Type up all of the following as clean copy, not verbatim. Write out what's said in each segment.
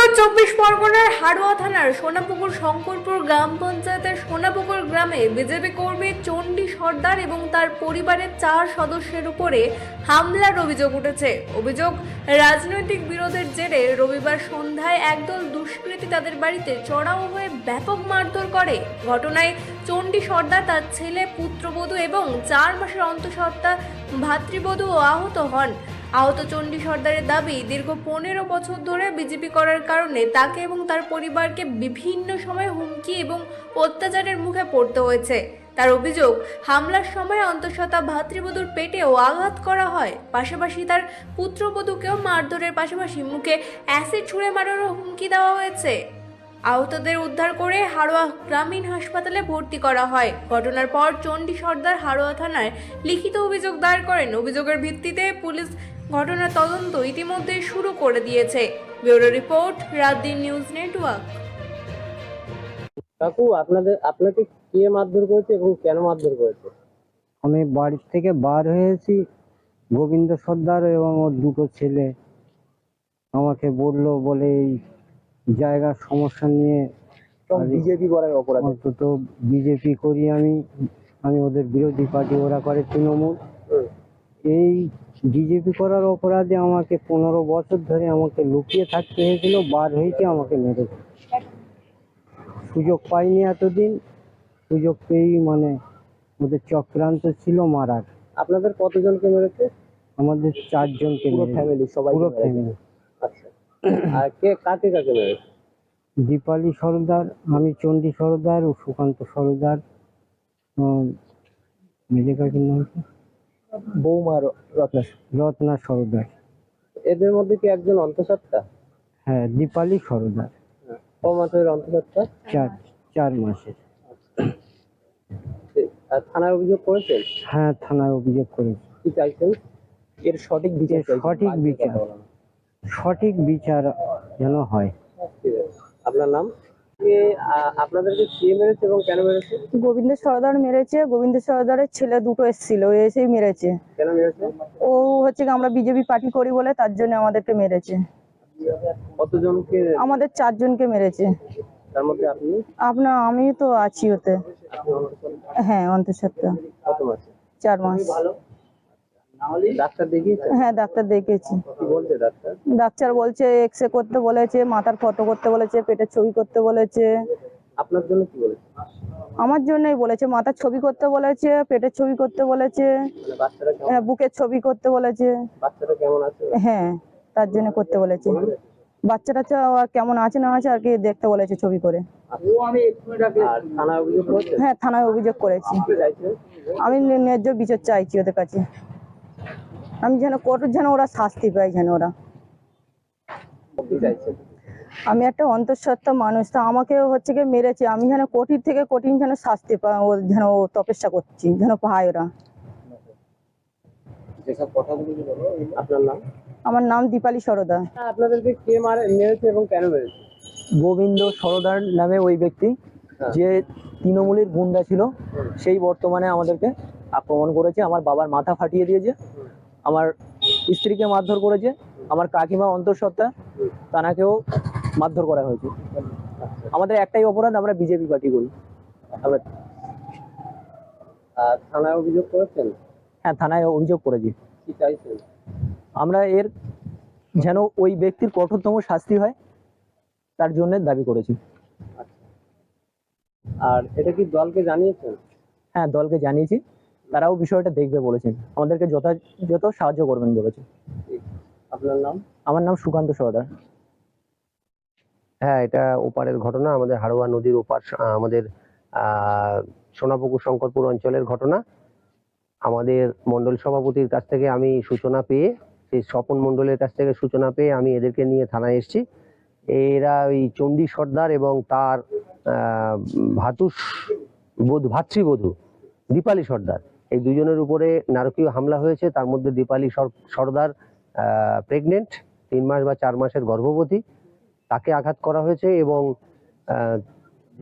উত্তর চব্বিশ পরগনার হাড়োয়া থানার সোনাপুকুর শঙ্করপুর গ্রাম পঞ্চায়েতের সোনাপুকুর গ্রামে বিজেপি কর্মী চণ্ডী সর্দার এবং তার পরিবারের 4 সদস্যের উপরে হামলার অভিযোগ উঠেছে। অভিযোগ, রাজনৈতিক বিরোধের জেরে রবিবার সন্ধ্যায় একদল দুষ্কৃতী তাদের বাড়িতে চড়াও হয়ে ব্যাপক মারধর করে। ঘটনায় চণ্ডী সর্দার, তার ছেলে, পুত্রবধূ এবং 4 মাসের অন্তঃসত্ত্বা ভাতৃবধূ আহত হন। আহত চণ্ডী সর্দারের দাবি, দীর্ঘ 15 বছর ধরে বিজেপি করার কারণে তাকে এবং তার পরিবারকে বিভিন্ন সময় হুমকি এবং অত্যাচারের মুখে পড়তে হয়েছে। তার অভিযোগ, হামলার সময় অন্তঃসত্ত্বা ভাতৃবধূর পেটেও আঘাত করা হয়। পাশাপাশি তার পুত্রবধূকেও মারধরের পাশাপাশি মুখে অ্যাসিড ছুঁড়ে মারারও হুমকি দেওয়া হয়েছে। আহতদের উদ্ধার করে হাড়োয়া গ্রামীণ হাসপাতালে ভর্তি করা হয়। ঘটনার পর চণ্ডী সর্দার হাড়োয়া থানায় লিখিত অভিযোগ দায়ের করেন। অভিযোগের ভিত্তিতে পুলিশ ঘটনার তদন্ত ইতিমধ্যে শুরু করে দিয়েছে। Bureau report, রাতদিন news network. কাকু, আপনাকে কে মারধর করেছে এবং কেন মারধর করেছে? আমি বাড়ি থেকে বার হয়েছি, গোবিন্দ সর্দার এবং ওর দুটো ছেলে আমাকে বলে এই জায়গার সমস্যা নিয়ে বিজেপি করার অপরাধ। অন্তত বিজেপি করি আমি ওদের বিরোধী পার্টি, ওরা করে তৃণমূল। এই বিজেপি করার অপরাধে আমাকে 15 বছর ধরে আমাকে লুকিয়ে থাকতে হয়েছিল। বার হয়েছে, আমাকে মেরেছে। সুযোগ পাইনি এতদিন, সুযোগ পেয়েই ওদের চক্রান্ত ছিল মারার। আপনাদের কতজনকে মেরেছে? আমাদের 4 জনকে মেরেছে। ফ্যামিলি, সবাই? পুরো ফ্যামিলি। আচ্ছা, আর কাকে মেরেছে? দীপালি সরদার, আমি চণ্ডী সরদার ও সুকান্ত সরদার। মেজে কাকির নাম কি? বৌমা রত্না সরদার। এদের মধ্যে কি একজন অন্তঃসত্ত্বা? হ্যাঁ, দীপালি সরদার। ক মাসের অন্তঃসত্ত্বা? 4 মাসের। আর থানায় অভিযোগ করেছেন? হ্যাঁ, থানায় অভিযোগ করেছি। কি চাইছেন? এর সঠিক বিচার চাইছেন? সঠিক বিচার যেন হয়। ঠিক আছে। আপনার নাম? আপনাদেরকে কে মেরেছে এবং কেন মেরেছে? গোবিন্দ সর্দার মেরেছে। গোবিন্দ সর্দারের ছেলে দুটো এসেছিল, এসেই মেরেছে। কেন মেরেছে? ও হচ্ছে কি, আমরা বিজেপি পার্টি করি বলে তার জন্য আমাদেরকে মেরেছে। কতজনকে? আমাদের 4 জনকে মেরেছে। তার মধ্যে আপনি? আমি তো আছি ওতে। হ্যাঁ, অন্তঃসত্ত্বা। কত মাসে? 4 মাস। ডাক্তার দেখিয়েছেন? হ্যাঁ, ডাক্তার দেখিয়েছি। কি বলছে ডাক্তার? ডাক্তার বলছে এক্সরে করতে বলেছে, মাথার ফটো করতে বলেছে, পেটের ছবি করতে বলেছে। আপনার জন্য কি বলেছে? আমার জন্যই বলেছে, মাথার ছবি করতে বলেছে, পেটের ছবি করতে বলেছে, বাচ্চারা কেমন? হ্যাঁ, বুকের ছবি করতে বলেছে। বাচ্চারা কেমন আছে? হ্যাঁ, তার জন্য করতে বলেছে। বাচ্চাটা কেমন আছে না আছে আর কি দেখতে বলেছে ছবি করে। আর থানায় অভিযোগ করেছেন? হ্যাঁ, থানায় অভিযোগ করেছি। কি চাইছেন? আমি ন্যায্য বিচার চাইছি ওদের কাছে। আমি যেন কঠোর, যেন ওরা শাস্তি পায়, যেন ওরা। কি চাইছেন? আমি একটা অন্তঃসত্ত্বা মানুষ, তা আমাকে হচ্ছে কি মেরেছে, আমি যেন কঠিন থেকে কঠিন যেন শাস্তি পায়, ও যেন তপস্যা করছি, যেন পায় ওরা। আপনার নাম? আমার নাম দীপালি সরদার। আপনাদেরকে কে মেরেছে এবং কেন মেরেছে? গোবিন্দ সরদার নামে ওই ব্যক্তি, যে তৃণমূলের গুন্ডা ছিল, সেই বর্তমানে আমাদেরকে আক্রমণ করেছে। আমার বাবার মাথা ফাটিয়ে দিয়েছে, আমার স্ত্রীকে মারধর করেছে, আমার কাকিমা অন্তঃসত্ত্বা তানাকেও মারধর করা হয়েছে। আমাদের একটাই অপরাধ, আমরা বিজেপি পার্টি করি। থানায় অভিযোগ করেছেন? হ্যাঁ, থানায় অভিযোগ করেছি। কি চাইছেন? আমরা এর যেন ওই ব্যক্তির কঠোরতম শাস্তি হয়, তার জন্য দাবি করেছি। আর এটা কি দলকে জানিয়েছেন? হ্যাঁ, দলকে জানিয়েছি, তারাও বিষয়টা দেখবে বলেছেন, আমাদেরকে যথাযথ সাহায্য করবেন বলেছে। আপনার নাম? আমার নাম সুকান্ত সরদার। হ্যাঁ, এটা ওপারের ঘটনা, আমাদের হাড়োয়া নদীর ওপার, আমাদের সোনাপুকুর শঙ্করপুর অঞ্চলের ঘটনা। আমাদের মণ্ডল সভাপতির কাছ থেকে আমি সূচনা পেয়ে, সেই স্বপন মণ্ডলের কাছ থেকে সূচনা পেয়ে আমি এদেরকে নিয়ে থানায় এসেছি। এরা ওই চণ্ডী সর্দার এবং তার ভাতৃবধূ দীপালি সর্দার, এই দুজনের উপরে নারকীয় হামলা হয়েছে। তার মধ্যে দীপালি সর্দার প্রেগনেন্ট, 3 মাস বা 4 মাসের গর্ভবতী, তাকে আঘাত করা হয়েছে। এবং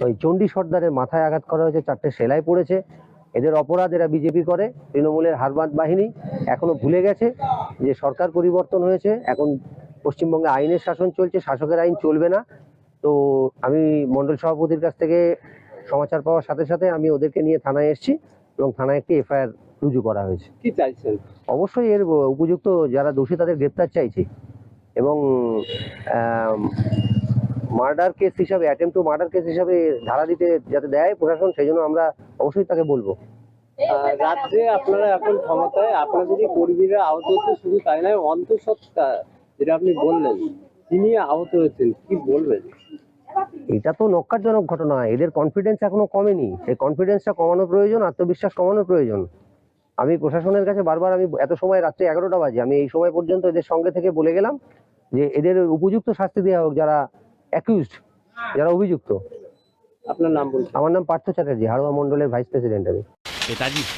ওই চণ্ডী সর্দারের মাথায় আঘাত করা হয়েছে, 4টে সেলাই পড়েছে। এদের অপরাধ, এরা বিজেপি করে, তৃণমূলের হারবাদ বাহিনী। এখনো ভুলে গেছে যে সরকার পরিবর্তন হয়েছে, এখন পশ্চিমবঙ্গে আইনের শাসন চলছে, শাসকের আইন চলবে না। তো আমি মণ্ডল সভাপতির কাছ থেকে সমাচার পাওয়ার সাথে সাথে আমি ওদেরকে নিয়ে থানায় এসেছি এবং থানায় একটি এফআইআর রুজু করা হয়েছে। কি চাইছেন? অবশ্যই এর উপযুক্ত যারা দোষী তাদের গ্রেপ্তার চাইছি এবং মার্ডার কেস হিসাবে, অ্যাটেম্প টু মার্ডার কেস হিসাবে ধারা দিতে যাতে দেয় প্রশাসন, সেই জন্য আমরা অবশ্যই তাকে বলবো। রাজ্যে আপনারা এখন ক্ষমতায়, আপনাদেরই কর্মীরা আহত হচ্ছে, শুধু তাই নয় অন্তঃসত্ত্বা যেটা আপনি বললেন তিনি আহত হয়েছেন, কি বলবেন? এটা তো নক্কারজনক ঘটনা। এদের কনফিডেন্স এখনো কমেনি, সেই কনফিডেন্সটা কমানো প্রয়োজন, আত্মবিশ্বাস কমানো প্রয়োজন। আমি প্রশাসনের কাছে বারবার, আমি এত সময় রাত্রে 11টা বাজে, আমি এই সময় পর্যন্ত এদের সঙ্গে থেকে বলে গেলাম যে এদের উপযুক্ত শাস্তি দেওয়া হোক, যারা অ্যাকিউজড, যারা অভিযুক্ত। আপনার নাম বলুন। আমার নাম পার্থ চ্যাটার্জি, হাড়োয়া মণ্ডলের ভাইস প্রেসিডেন্ট আমি।